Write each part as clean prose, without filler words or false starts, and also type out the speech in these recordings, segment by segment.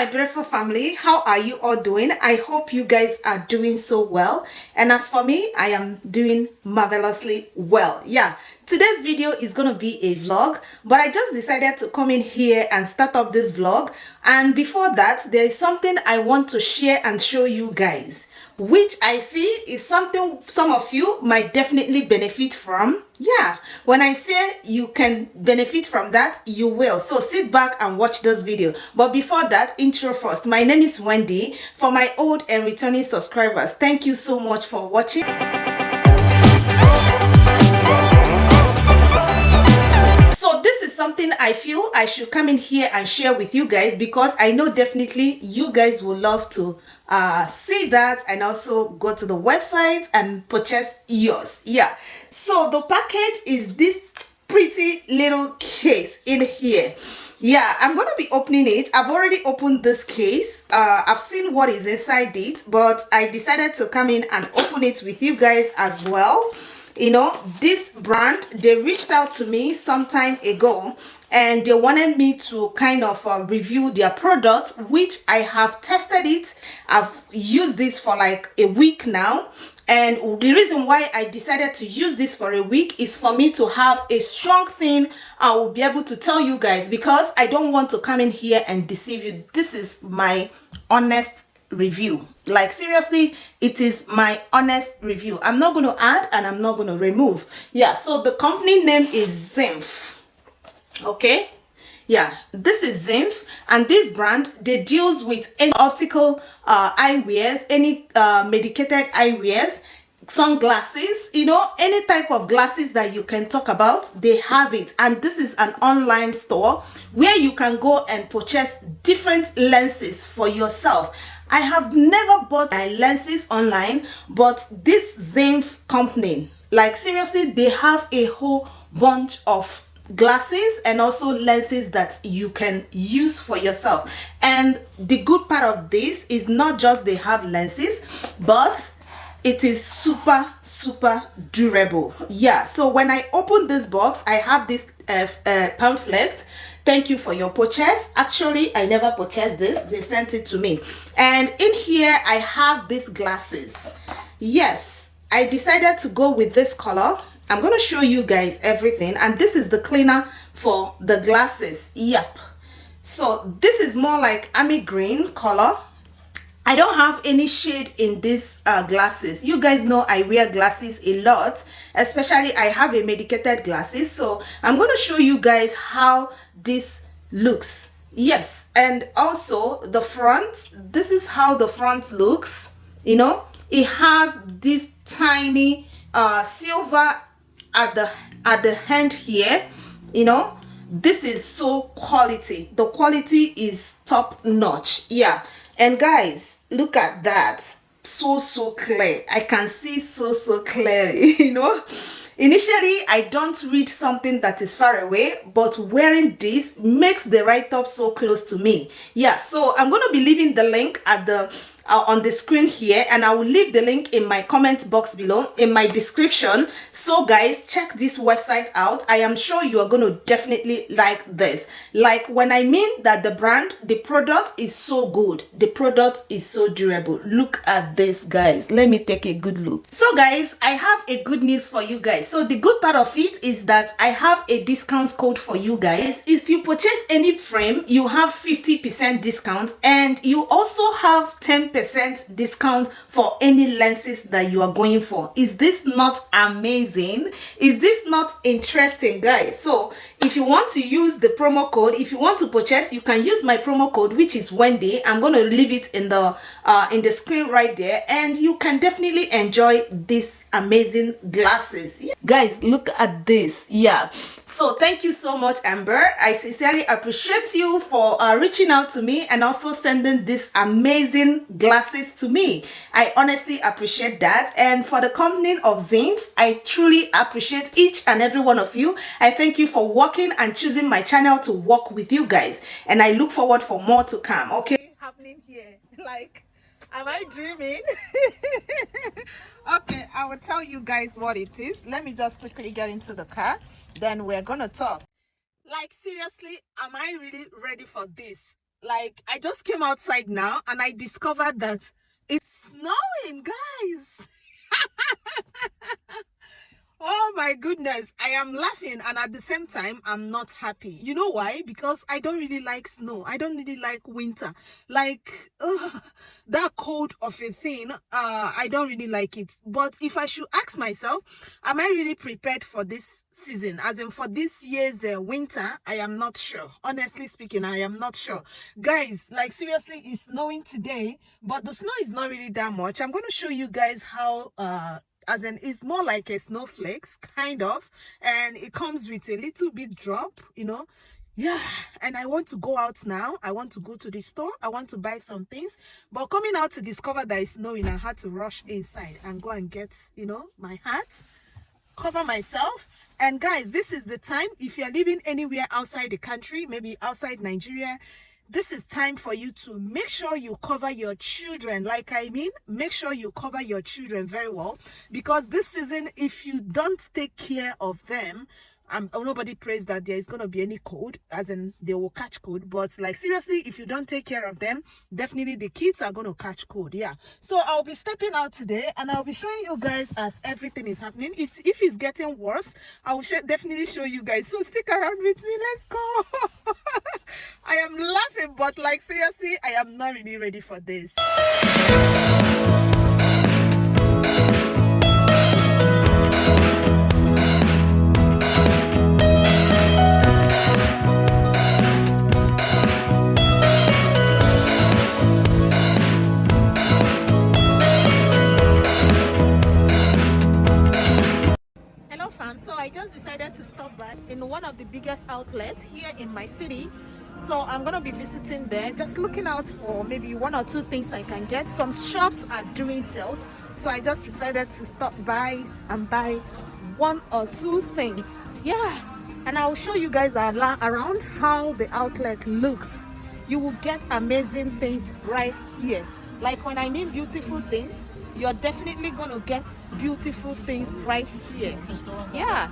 my beautiful family, how are you all doing? I hope you guys are doing so well, and as for me, I am doing marvelously well. Yeah, today's video is gonna be a vlog, but I just decided to come in here and start up this vlog. And before that, there is something I want to share and show you guys, which I see is something some of you might definitely benefit from. Yeah, when I say you can benefit from that, you will. So sit back and watch this video. But before that, intro first. My name is Wendy. For my old and returning subscribers, thank you so much for watching. So this is something I feel I should come in here and share with you guys, because I know definitely you guys will love to see that and also go to the website and purchase yours. Yeah, so the package is this pretty little case in here. Yeah, I'm gonna be opening it. I've already opened this case. I've seen what is inside it, but I decided to come in and open it with you guys as well. You know, this brand, they reached out to me some time ago and they wanted me to kind of review their product, which I have tested it. I've used this for like a week now, and the reason why I decided to use this for a week is for me to have a strong thing I will be able to tell you guys, because I don't want to come in here and deceive you. This is my honest review. Like seriously, it is my honest review. I'm not going to add and I'm not going to remove. Yeah, so the company name is Zinff. Okay, yeah, this is Zinff, and this brand, they deals with any optical eyewears, any medicated eyewears, sunglasses, you know, any type of glasses that you can talk about, they have it. And this is an online store where you can go and purchase different lenses for yourself. I have never bought my lenses online, but this Zinff company, like seriously, they have a whole bunch of glasses and also lenses that you can use for yourself. And the good part of this is not just they have lenses, but it is super durable. Yeah, so when I open this box, I have this pamphlet. Thank you for your purchase. Actually, I never purchased this. They sent it to me. And in here, I have these glasses. Yes, I decided to go with this color. I'm going to show you guys everything. And this is the cleaner for the glasses. Yep. So this is more like army green color. I don't have any shade in these glasses. You guys know I wear glasses a lot, especially I have a medicated glasses. So I'm going to show you guys how this looks. Yes, and also the front, this is how the front looks. You know, it has this tiny silver at the hand here. You know, this is so quality. The quality is top notch. Yeah. And guys, look at that. So clear. I can see so clearly, you know. Initially, I don't read something that is far away, but wearing this makes the write-up so close to me. Yeah, so I'm going to be leaving the link at the on the screen here, and I will leave the link in my comment box below in my description. So guys, check this website out. I am sure you are going to definitely like this. Like when I mean that the brand, the product is so good, the product is so durable. Look at this, guys. Let me take a good look. So guys, I have a good news for you guys. So the good part of it is that I have a discount code for you guys. If you purchase any frame, you have 50% discount, and you also have 10% discount for any lenses that you are going for. Is this not amazing? Is this not interesting, guys? So if you want to use the promo code, if you want to purchase, you can use my promo code, which is Wendy. I'm going to leave it in the screen right there, and you can definitely enjoy these amazing glasses. Yeah. Guys, look at this. Yeah, so thank you so much, Amber. I sincerely appreciate you for reaching out to me and also sending this amazing glasses to me. I honestly appreciate that. And for the company of Zinff, I truly appreciate each and every one of you. I thank you for working and choosing my channel to work with you guys, and I look forward for more to come. Okay, happening here, like, am I dreaming? Okay, I will tell you guys what it is. Let me just quickly get into the car, then we're gonna talk. Like seriously, am I really ready for this? Like, I just came outside now and I discovered that it's snowing, guys. Oh my goodness, I am laughing and at the same time I'm not happy. You know why? Because I don't really like snow. I don't really like winter. Like that cold of a thing, I don't really like it. But if I should ask myself, am I really prepared for this season? As in for this year's winter, I am not sure. Honestly speaking, I am not sure. Guys, like seriously, it's snowing today, but the snow is not really that much. I'm going to show you guys how as in it's more like a snowflakes kind of, and it comes with a little bit drop, you know. Yeah, and I want to go out now. I want to go to the store. I want to buy some things, but coming out to discover that it's snowing, I had to rush inside and go and get, you know, my hat, cover myself. And guys, this is the time, if you're living anywhere outside the country, maybe outside Nigeria, this is time for you to make sure you cover your children. Like, I mean, make sure you cover your children very well, because this season, if you don't take care of them, nobody prays that there is going to be any cold, as in they will catch cold, but like seriously, if you don't take care of them, definitely the kids are going to catch cold. Yeah, so I'll be stepping out today and I'll be showing you guys as everything is happening. If it's getting worse, I will definitely show you guys, so stick around with me. Let's go. I am laughing, but like seriously, I am not really ready for this. So I just decided to stop by in one of the biggest outlets here in my city. So I'm gonna be visiting there, just looking out for maybe one or two things I can get. Some shops are doing sales, so I just decided to stop by and buy one or two things. Yeah, and I'll show you guys around how the outlet looks. You will get amazing things right here. Like when I mean beautiful things, you're definitely gonna get beautiful things right here. Yeah.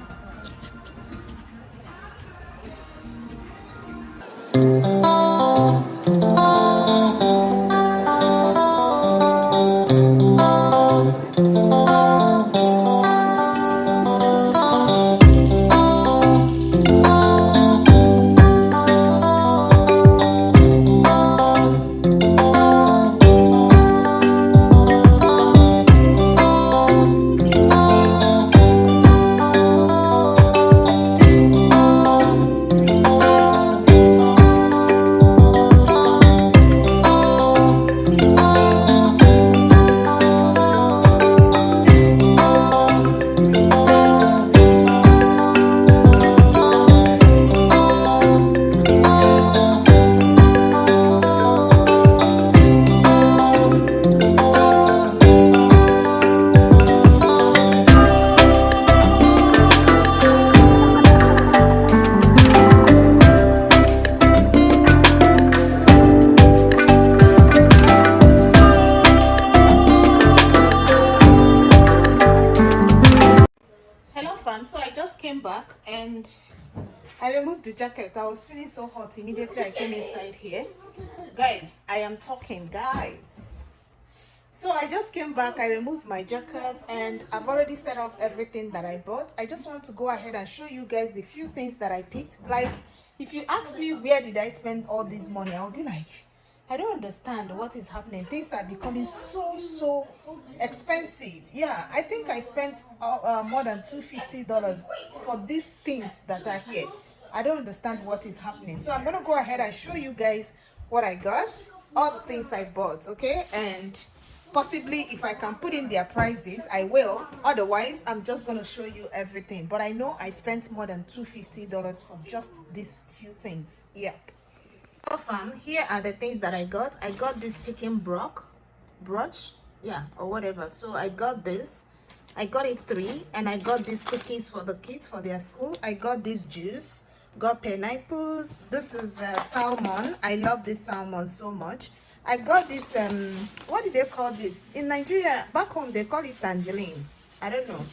So I just came back and I removed the jacket. I was feeling so hot. Immediately I came inside here. Guys, I am talking, guys. So I just came back, I removed my jacket, and I've already set up everything that I bought. I just want to go ahead and show you guys the few things that I picked. Like, if you ask me where did I spend all this money, I'll be like, I don't understand what is happening. Things are becoming so expensive. Yeah, I think I spent more than $250 for these things that are here. I don't understand what is happening. So I'm gonna go ahead and show you guys what I got, all the things I bought, okay? And possibly if I can put in their prices, I will. Otherwise, I'm just gonna show you everything. But I know I spent more than $250 for just these few things. Yeah. So fam, here are the things that I got. I got this chicken brooch, yeah, or whatever. So I got this. I got it 3, and I got these cookies for the kids for their school. I got this juice. Got pineapples. This is salmon. I love this salmon so much. I got this what do they call this in Nigeria? Back home they call it tangerine. I don't know.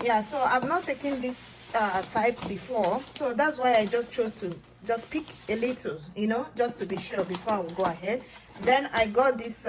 Yeah, so I've not taken this type before, so that's why I just chose to just pick a little, you know, just to be sure before I will go ahead. Then I got this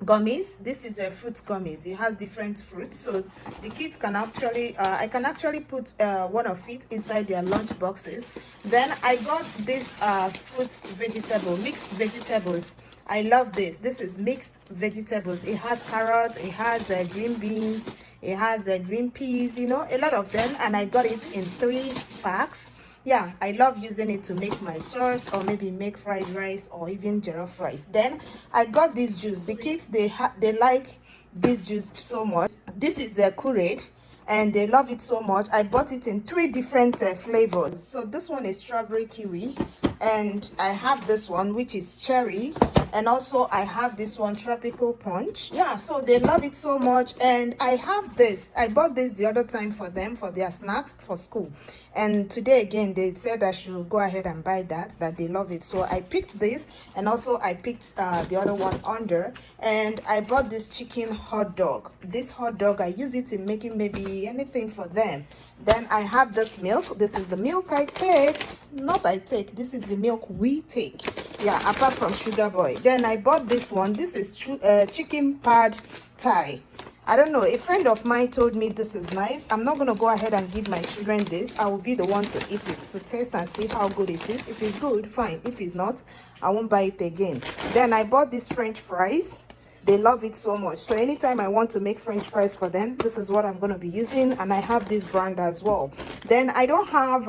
gummies. This is a fruit gummies. It has different fruits, so the kids can actually I can actually put one of it inside their lunch boxes. Then I got this fruit vegetable, mixed vegetables. I love this. This is mixed vegetables. It has carrots, it has green beans, it has green peas, you know, a lot of them. And I got it in 3 packs. Yeah, I love using it to make my sauce, or maybe make fried rice, or even jollof rice. Then I got this juice. The kids, they like this juice so much. This is a Kool-Aid, and they love it so much. I bought it in 3 different flavors. So this one is strawberry kiwi, and I have this one which is cherry, and also I have this one tropical punch. Yeah, so they love it so much. And I have this, I bought this the other time for them, for their snacks for school, and today again they said I should go ahead and buy that they love it. So I picked this, and also I picked the other one under, and I bought this chicken hot dog. This hot dog, I use it in making maybe anything for them. Then I have this milk. This is the milk I take, not I take, this is the milk we take, yeah, apart from sugar boy. Then I bought this one. This is chicken pad thai. I don't know, a friend of mine told me this is nice. I'm not going to go ahead and give my children this. I will be the one to eat it, to taste and see how good it is. If it's good, fine. If it's not, I won't buy it again. Then I bought these French fries. They love it so much. So anytime I want to make French fries for them, this is what I'm going to be using. And I have this brand as well. Then I don't have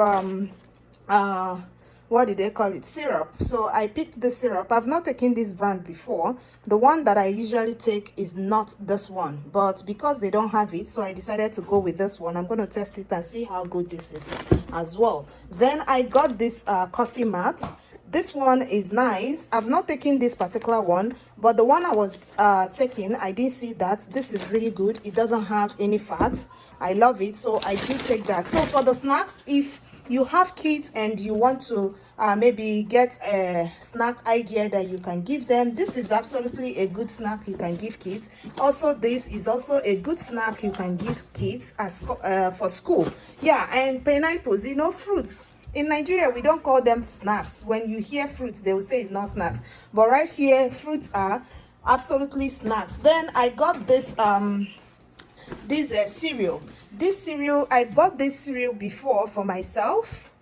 what did they call it, syrup. So I picked the syrup. I've not taken this brand before. The one that I usually take is not this one, but because they don't have it, so I decided to go with this one. I'm going to test it and see how good this is as well. Then I got this coffee mat. This one is nice. I've not taken this particular one, but the one I was taking, I didn't see that. This is really good. It doesn't have any fat. I love it, so I do take that. So for the snacks, if you have kids and you want to maybe get a snack idea that you can give them, this is absolutely a good snack you can give kids. Also, this is also a good snack you can give kids as for school. Yeah, and pineapples, you know, fruits. In Nigeria, we don't call them snacks. When you hear fruits, they will say it's not snacks, but right here, fruits are absolutely snacks. Then I got this cereal. This cereal, I bought this cereal before for myself.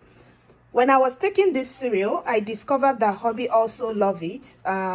When I was taking this cereal, I discovered that hubby also love it.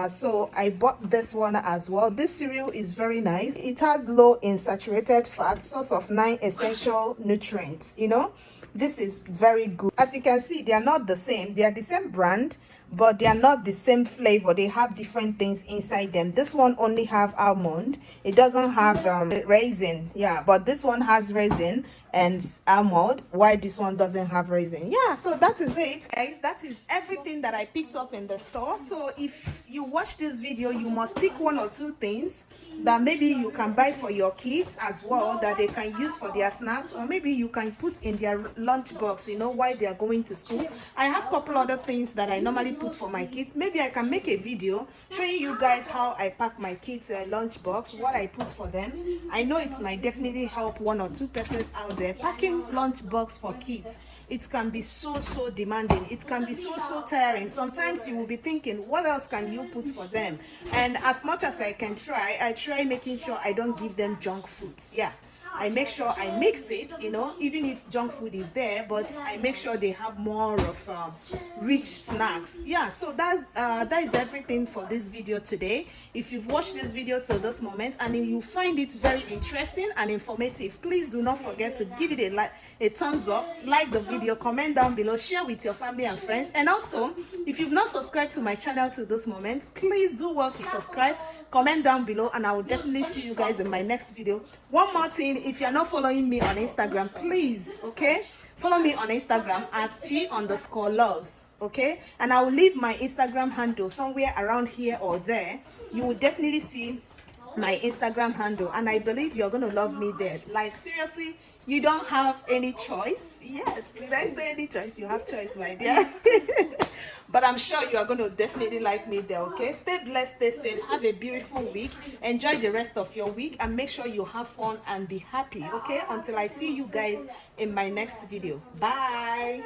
So I bought this one as well. This cereal is very nice. It has low in saturated fat, source of 9 essential nutrients. You know, this is very good. As you can see, they are not the same. They are the same brand, but they are not the same flavor. They have different things inside them. This one only have almond. It doesn't have raisin. Yeah, but this one has raisin and almond, while this one doesn't have raisin. Yeah, so that is it, guys. That is everything that I picked up in the store. So if you watch this video, you must pick 1 or 2 things that maybe you can buy for your kids as well, that they can use for their snacks, or maybe you can put in their lunch box, you know, while they are going to school. I have a couple other things that I normally put for my kids. Maybe I can make a video showing you guys how I pack my kids lunch box, what I put for them. I know it might definitely help 1 or 2 persons out there. Packing lunch box for kids, it can be so demanding. It can be so tiring. Sometimes you will be thinking, what else can you put for them? And as much as I can try, I try making sure I don't give them junk foods. Yeah, I make sure I mix it, you know, even if junk food is there, but I make sure they have more of rich snacks. Yeah, so that is everything for this video today. If you've watched this video till this moment and you find it very interesting and informative, please do not forget to give it a thumbs up, like the video, comment down below, share with your family and friends. And also, if you've not subscribed to my channel till this moment, please do well to subscribe, comment down below, and I will definitely see you guys in my next video. One more thing, if you're not following me on Instagram, please, okay, follow me on Instagram at @g_loves, okay, and I will leave my Instagram handle somewhere around here or there. You will definitely see my Instagram handle, and I believe you're gonna love me there. Like, seriously, you don't have any choice. Yes, did I say any choice? You have choice, my dear. But I'm sure you are going to definitely like me there, okay? Stay blessed, stay safe, have a beautiful week, enjoy the rest of your week, and make sure you have fun and be happy, okay? Until I see you guys in my next video. Bye.